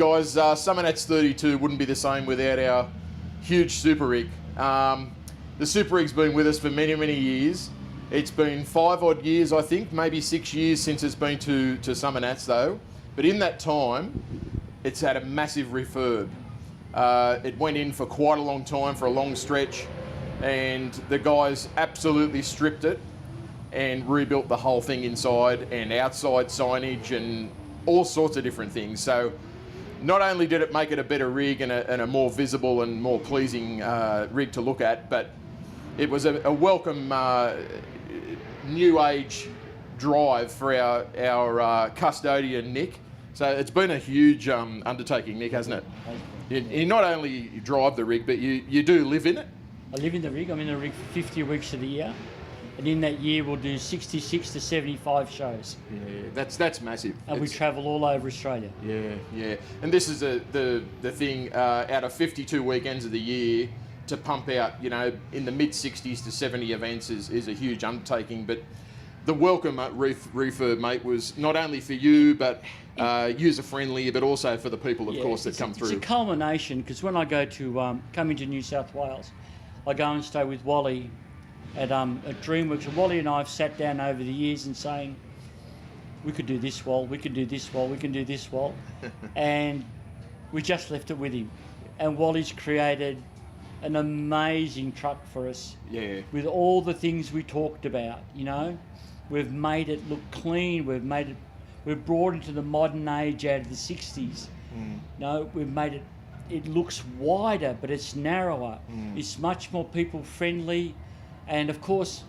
Guys, Shannons 32 wouldn't be the same without our huge super rig. The super rig's been with us for many, many years. It's been 5 odd years, I think, maybe 6 years since it's been to Shannons though. But in that time, it's had a massive refurb. It went in for quite a long time, for a long stretch, and the guys absolutely stripped it and rebuilt the whole thing inside and outside signage and all sorts of different things. So not only did it make it a better rig and a more visible and more pleasing rig to look at, but it was a welcome new age drive for our custodian, Nick. So it's been a huge undertaking, Nick, hasn't it? You not only drive the rig, but you do live in it. I live in the rig. I'm in the rig for 50 weeks of the year. And in that year, we'll do 66 to 75 shows. Yeah, that's massive. And we travel all over Australia. Yeah. And this is the thing, out of 52 weekends of the year, to pump out, in the mid-60s to 70 events is a huge undertaking. But the welcome at refurb, mate, was not only for you, but user-friendly, but also for the people, of course, that come through. It's a culmination, because when I go to come into New South Wales, I go and stay with Wally at DreamWorks, and Wally and I have sat down over the years and saying, we could do this wall, we could do this wall, we can do this wall, and we just left it with him. And Wally's created an amazing truck for us. Yeah. With all the things we talked about, We've made it look clean, we've brought it to the modern age out of the 60s. We've made it looks wider, but it's narrower. It's much more people friendly. And of course,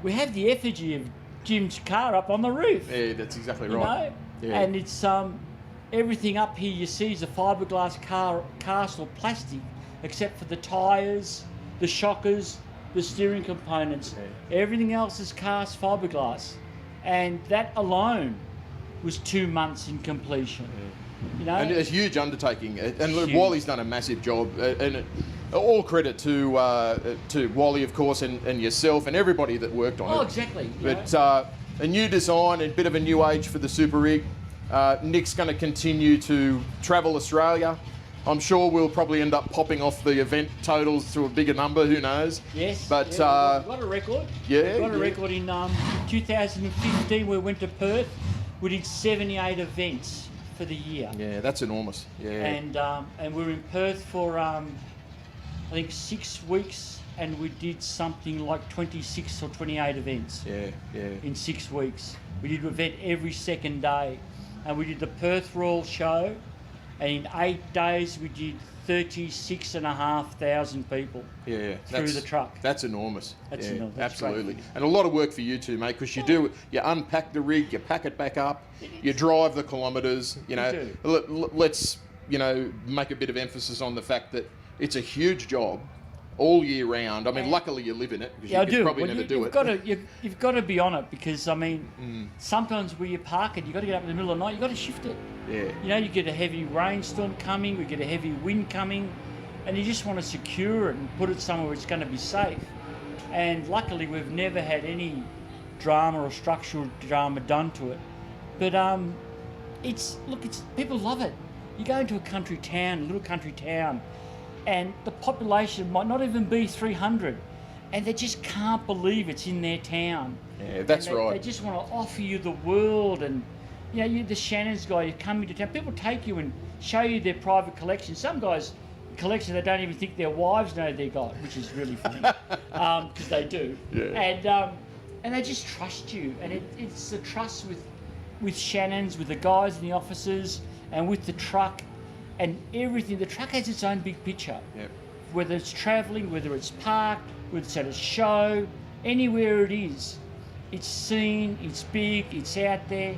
we have the effigy of Jim's car up on the roof. Yeah, that's exactly right. Yeah. And it's everything up here you see is a fiberglass cast or plastic, except for the tyres, the shockers, the steering components. Yeah. Everything else is cast fiberglass, and that alone was 2 months in completion. Yeah. And a huge undertaking. And look, Wally's done a massive job, and all credit to Wally, of course, and yourself and everybody that worked on it. Oh, exactly. But a new design and a bit of a new age for the super rig. Nick's going to continue to travel Australia. I'm sure we'll probably end up popping off the event totals to a bigger number, who knows. Yes, but we've got a record. Yeah. We've got a record in 2015, we went to Perth. We did 78 events for the year. Yeah, that's enormous. Yeah. And we were in Perth for I think 6 weeks, and we did something like 26 or 28 events. Yeah. In 6 weeks. We did an event every second day. And we did the Perth Royal Show, and in 8 days we did 36,500 people through the truck. That's enormous. That's enormous. That's absolutely. And a lot of work for you too, mate, because you unpack the rig, you pack it back up, you drive the kilometres, let's, make a bit of emphasis on the fact that it's a huge job all year round. I mean, luckily you live in it, because you could probably never do it. You've got to be on it, because, sometimes where you park it, you've got to get up in the middle of the night, you've got to shift it. Yeah. You get a heavy rainstorm coming, we get a heavy wind coming, and you just want to secure it and put it somewhere where it's going to be safe. And luckily we've never had any drama or structural drama done to it. But people love it. You go into a little country town, and the population might not even be 300, and they just can't believe it's in their town. Yeah, that's right. They just want to offer you the world, and you're the Shannons guy, you come into town, people take you and show you their private collection. Some guys' collection they don't even think their wives know they got, which is really funny, because they do. Yeah. And they just trust you, and it's the trust with Shannons, with the guys in the offices, and with the truck. And everything, the truck has its own big picture. Yep. Whether it's travelling, whether it's parked, whether it's at a show, anywhere it is, it's seen, it's big, it's out there,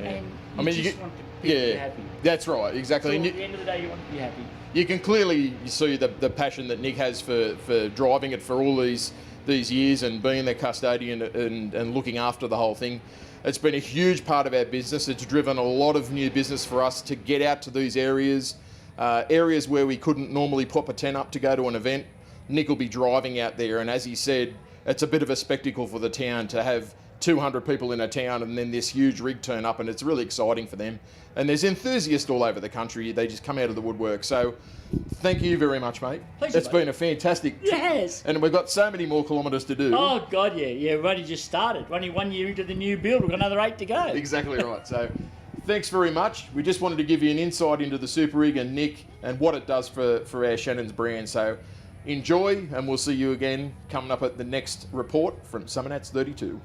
and you just want to be happy. That's right, exactly. So at the end of the day, you want to be happy. You can clearly see the passion that Nick has for driving it for all these years and being their custodian and looking after the whole thing. It's been a huge part of our business. It's driven a lot of new business for us to get out to these areas where we couldn't normally pop a tent up to go to an event. Nick will be driving out there, and as he said, it's a bit of a spectacle for the town to have 200 people in a town, and then this huge rig turn up, and it's really exciting for them. And there's enthusiasts all over the country. They just come out of the woodwork. So thank you very much, mate. Pleasure, It's mate. been a fantastic Yes. and we've got so many more kilometres to do. Oh God, yeah, yeah. We've only just started. We're only 1 year into the new build. We've got another 8 to go. Exactly right. So thanks very much. We just wanted to give you an insight into the Super Rig and Nick and what it does for our Shannons brand. So enjoy, and we'll see you again coming up at the next report from Summernats 32.